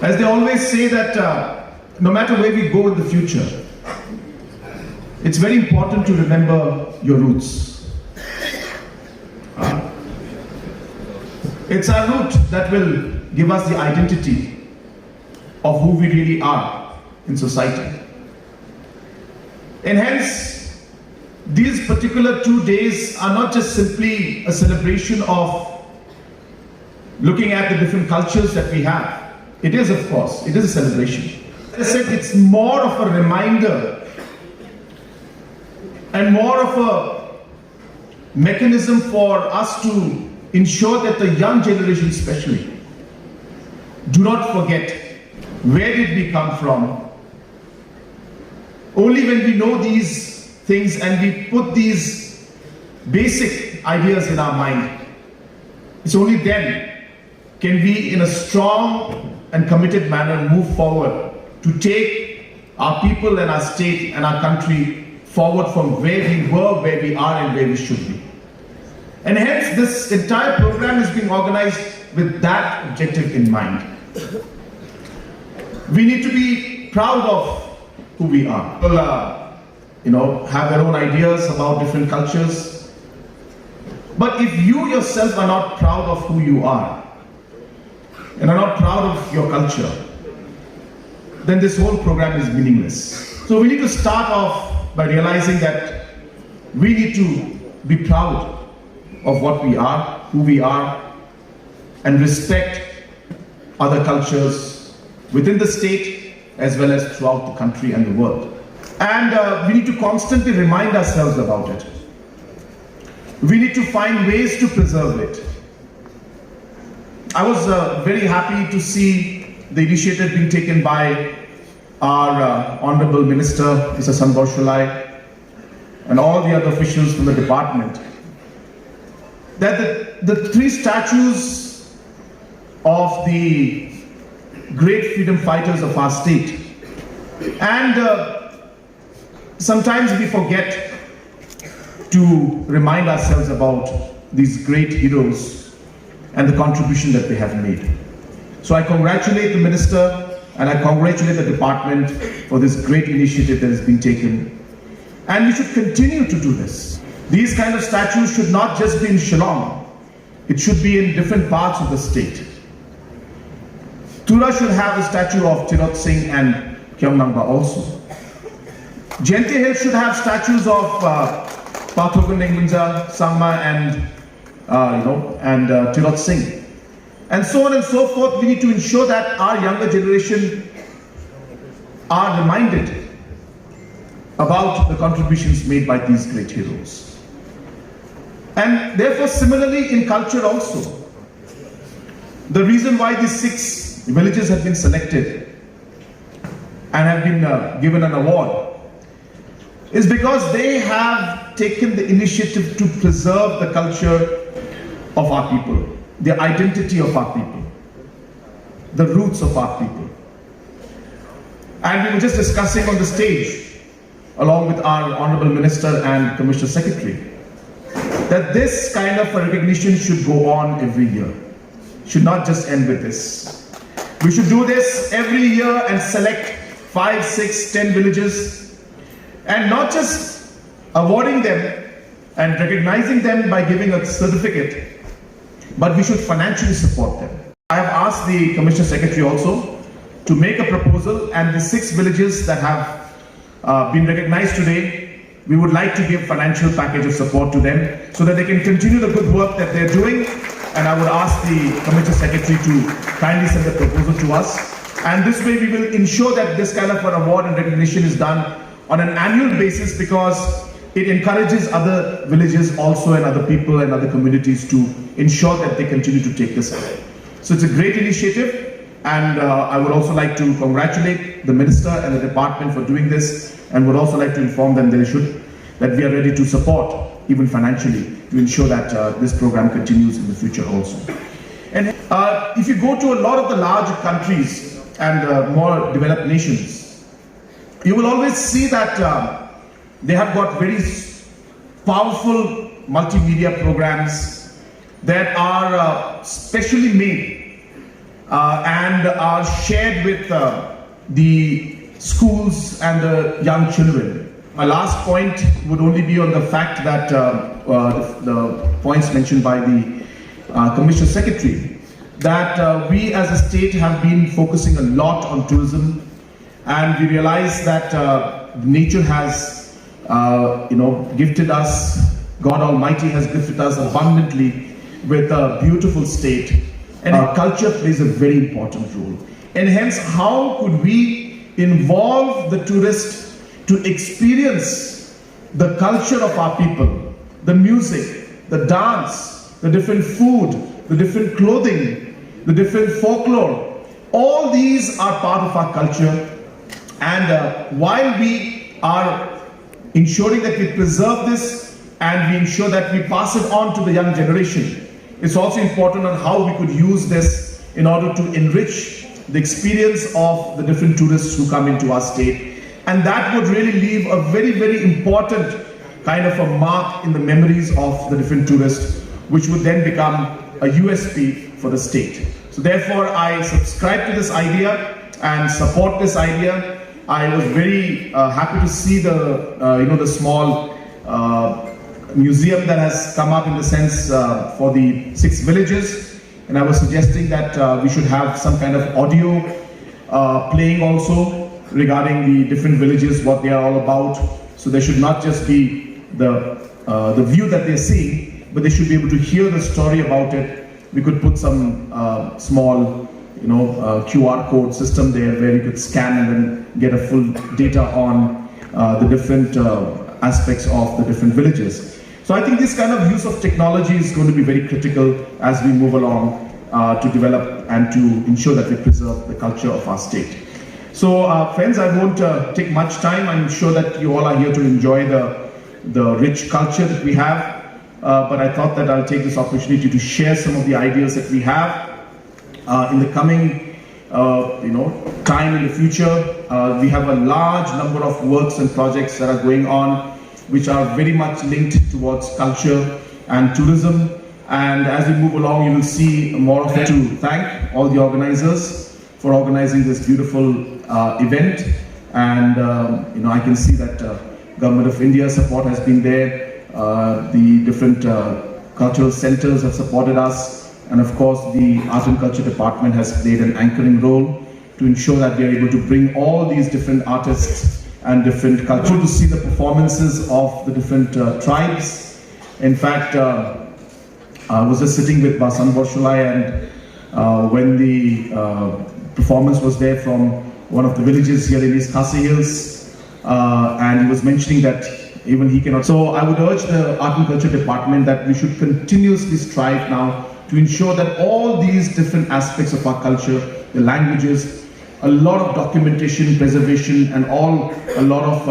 As they always say that no matter where we go in the future, it's very important to remember your roots. It's our root that will give us the identity of who we really are in society. And hence, these particular 2 days are not just simply a celebration of looking at the different cultures that we have. It is, of course, it is a celebration. As I said, it's more of a reminder and more of a mechanism for us to ensure that the young generation especially do not forget where did we come from. Only when we know these things and we put these basic ideas in our mind, it's only then can we in a strong and committed manner move forward to take our people and our state and our country forward from where we were, where we are and where we should be. And hence this entire program is being organized with that objective in mind. We need to be proud of who we are. People, have their own ideas about different cultures. But if you yourself are not proud of who you are and are not proud of your culture, then this whole program is meaningless. So we need to start off by realizing that we need to be proud of what we are, who we are, and respect other cultures within the state as well as throughout the country and the world. And we need to constantly remind ourselves about it. We need to find ways to preserve it. I was very happy to see the initiative being taken by our Honorable Minister, Mr. Sanbor Shulai, and all the other officials from the department, that the 3 statues of the great freedom fighters of our state, and sometimes we forget to remind ourselves about these great heroes and the contribution that they have made. So I congratulate the Minister and I congratulate the department for this great initiative that has been taken. And we should continue to do this. These kind of statues should not just be in Shillong. It should be in different parts of the state. Tura should have a statue of Tirot Singh and Kyamnangba also. Jente Hill should have statues of Pathogan Nengmunja, Sangma and Tirot Singh. And so on and so forth. We need to ensure that our younger generation are reminded about the contributions made by these great heroes. And therefore, similarly in culture also, the reason why these 6 villages have been selected and have been given an award is because they have taken the initiative to preserve the culture of our people, the identity of our people, the roots of our people. And we were just discussing on the stage, along with our Honorable Minister and Commissioner Secretary, that this kind of a recognition should go on every year. Should not just end with this. We should do this every year and select 5, 6, 10 villages, and not just awarding them and recognizing them by giving a certificate, but we should financially support them. I have asked the Commissioner Secretary also to make a proposal, and the 6 villages that have been recognized today, we would like to give financial package of support to them so that they can continue the good work that they're doing. And I would ask the Commissioner Secretary to kindly send the proposal to us. And this way we will ensure that this kind of an award and recognition is done on an annual basis, because it encourages other villages also and other people and other communities to ensure that they continue to take this up. So it's a great initiative, and I would also like to congratulate the Minister and the department for doing this, and would also like to inform them that we are ready to support, even financially, to ensure that this program continues in the future also. And if you go to a lot of the large countries and more developed nations, you will always see that they have got very powerful multimedia programs that are specially made and are shared with the schools and the young children. My last point would only be on the fact that the points mentioned by the Commissioner Secretary, that we as a state have been focusing a lot on tourism, and we realize that nature has gifted us, God Almighty has gifted us abundantly with a beautiful state, and our culture plays a very important role. And hence, how could we involve the tourist to experience the culture of our people, the music, the dance, the different food, the different clothing, the different folklore? All these are part of our culture, and while we are ensuring that we preserve this and we ensure that we pass it on to the young generation, it's also important on how we could use this in order to enrich the experience of the different tourists who come into our state. And that would really leave a very, very important kind of a mark in the memories of the different tourists, which would then become a USP for the state. So therefore, I subscribe to this idea and support this idea. I was very happy to see the small museum that has come up in the sense for the 6 villages, and I was suggesting that we should have some kind of audio playing also regarding the different villages, what they are all about. So there should not just be the view that they're seeing, but they should be able to hear the story about it. We could put some small QR code system there where you could scan and then get a full data on the different aspects of the different villages. So I think this kind of use of technology is going to be very critical as we move along to develop and to ensure that we preserve the culture of our state. So friends, I won't take much time. I'm sure that you all are here to enjoy the rich culture that we have, but I thought that I'll take this opportunity to share some of the ideas that we have in the coming time in the future. We have a large number of works and projects that are going on, which are very much linked towards culture and tourism. And as we move along, you will see more of it. To thank all the organizers for organizing this beautiful event. And I can see that Government of India support has been there. The different cultural centers have supported us. And of course, the Art and Culture Department has played an anchoring role to ensure that we are able to bring all these different artists and different culture to see the performances of the different tribes. In fact, I was just sitting with Basan Borshulai, and when the performance was there from one of the villages here in East Khasi Hills, and he was mentioning that even he cannot. So I would urge the Art and Culture Department that we should continuously strive now to ensure that all these different aspects of our culture, the languages, a lot of documentation, preservation, and a lot of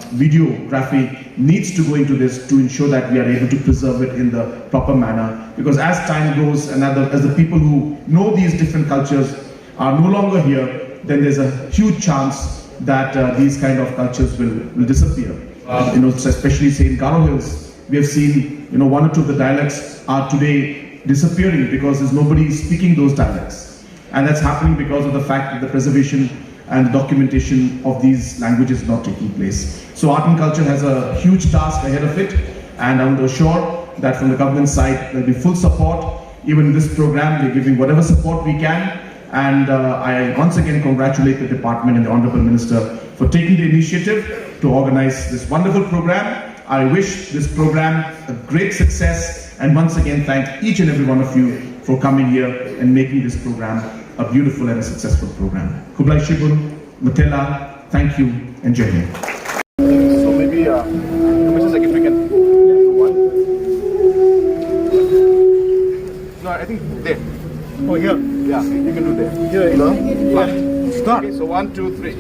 videography needs to go into this to ensure that we are able to preserve it in the proper manner. Because as time goes and as the people who know these different cultures are no longer here, then there's a huge chance that these kind of cultures will disappear. Especially say in Garo Hills, we have seen 1 or 2 of the dialects are today disappearing because there's nobody speaking those dialects. And that's happening because of the fact that the preservation and documentation of these languages is not taking place. So art and culture has a huge task ahead of it, and I'm assure that from the government side there will be full support. Even in this program, we're giving whatever support we can, and I once again congratulate the department and the Honorable Minister for taking the initiative to organize this wonderful program. I wish this program a great success, and once again thank each and every one of you for coming here and making this program a beautiful and a successful program. Kublai Shibun, Matela, thank you, and Jai Hind. So maybe, Commissioner Secretary can do one. No, I think there. Oh, here? Yeah, you can do there. Here, yeah. Start. Okay, so 1, 2, 3.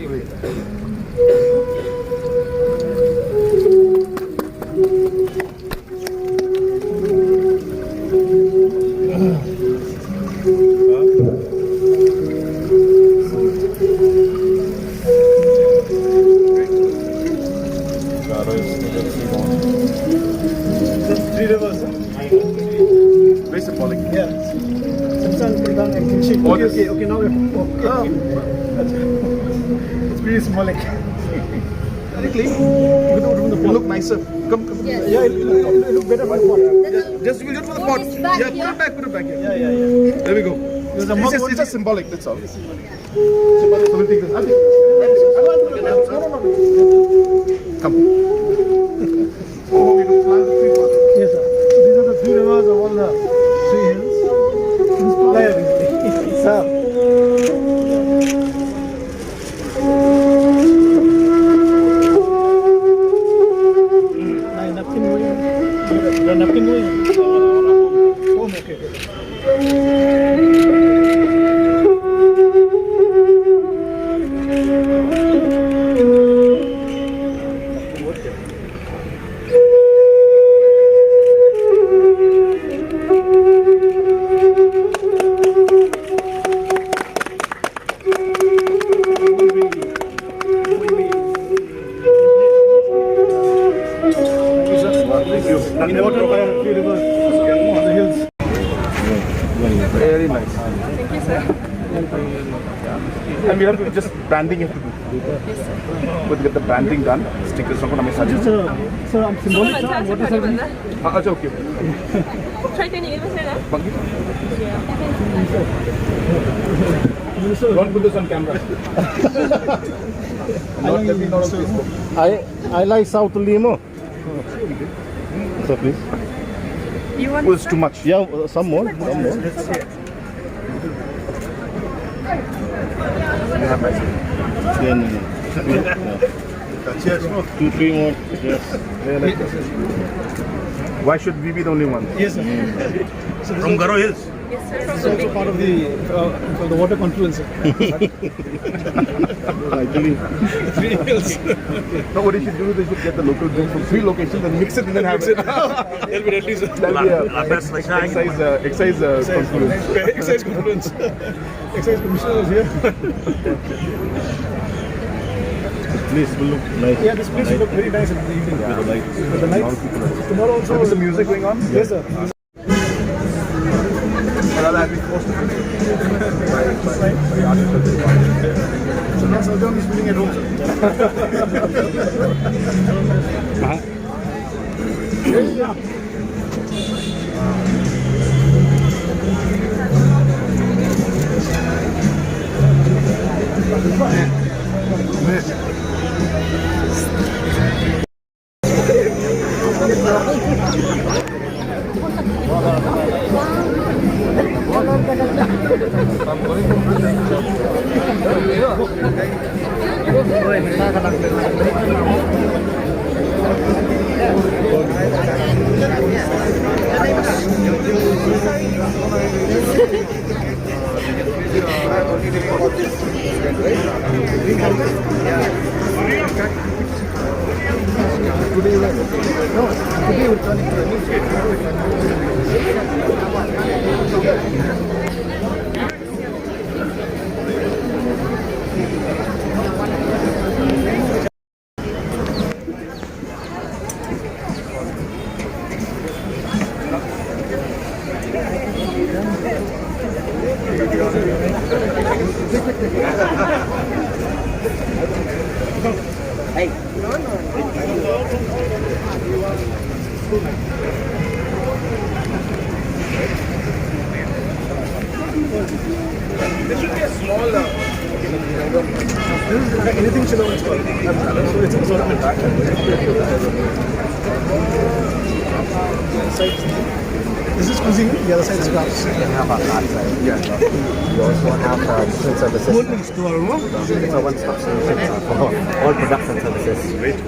Okay, now now we have to walk. It's pretty symbolic. It look nicer. Come. Yes. Yeah, it'll look better by the pot. Just we'll do it for the pot. Yeah, put it back here. Yeah. There we go. There's a It's just symbolic, that's all. symbolic. So we'll take this. Come. Yes, sir. So these are the three rivers of all the three hills. Sir. Napkin going. The napkin going. Oh, okay. In water, three rivers on the hills. Very nice. Thank you, sir. And we have to just branding have to do. Yes, sir. We'll get the branding done. Stickers on my suggest. Sir, I'm symbolic. Sir. What is happening? Okay. Try to name it, Don't put this on camera. Not let me know on Facebook. I like South Limo. So please. You want Was too much. Yeah, some more. Some more. Yeah, no. 2, 3 more. Yes. Why should we be the only ones? Yes, sir. From Garo Hills. Yes, sir. It's also part of the water confluence. Actually, Three hills. No, what you should do is they should get the local drinks from 3 locations and mix it and then have it. There'll be at least That'll be La best like that. excise confluence. excise confluence. Excise commissioner is here. this will look nice. Yeah, this place will look very nice in the evening. With the lights. With the lights. Tomorrow also. Is the music going on? Yes, sir. Well, I'll be forced to do it. So now Sir John is feeling at home, There should be a small. anything Shillingo is called. So it's a sort of This is cuisine, the other side is crafts. You can have on that side. Yeah. You also have food services. It's a one-stop solution for all production services. Great.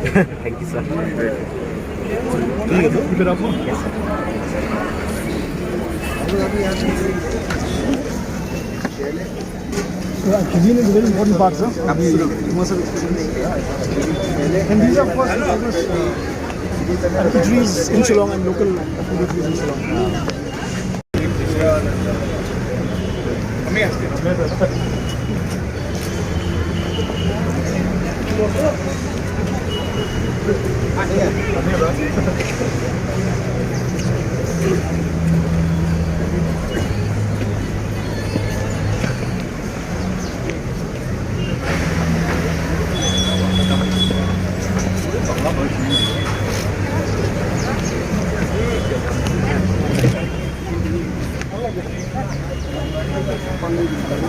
Thank you, sir. Keep it up. Yes, sir. Cuisine is a very important part, sir. Absolutely. And these are, of course, eateries in Shillong and local food eateries in Shillong. Thank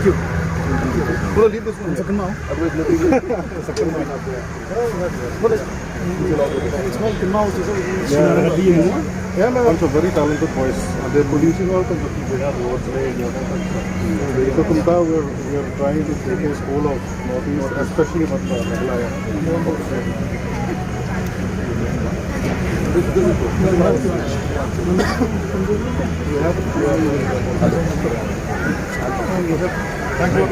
you. We'll leave this one. Second now. Yeah, also very talented boys. And they're producing out of the people. We are trying to take a school of Northeast, especially with Meghalaya. Thank you.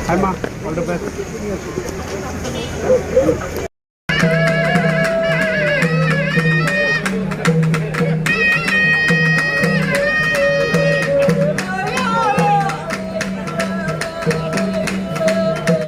Hi, Ma. All the best.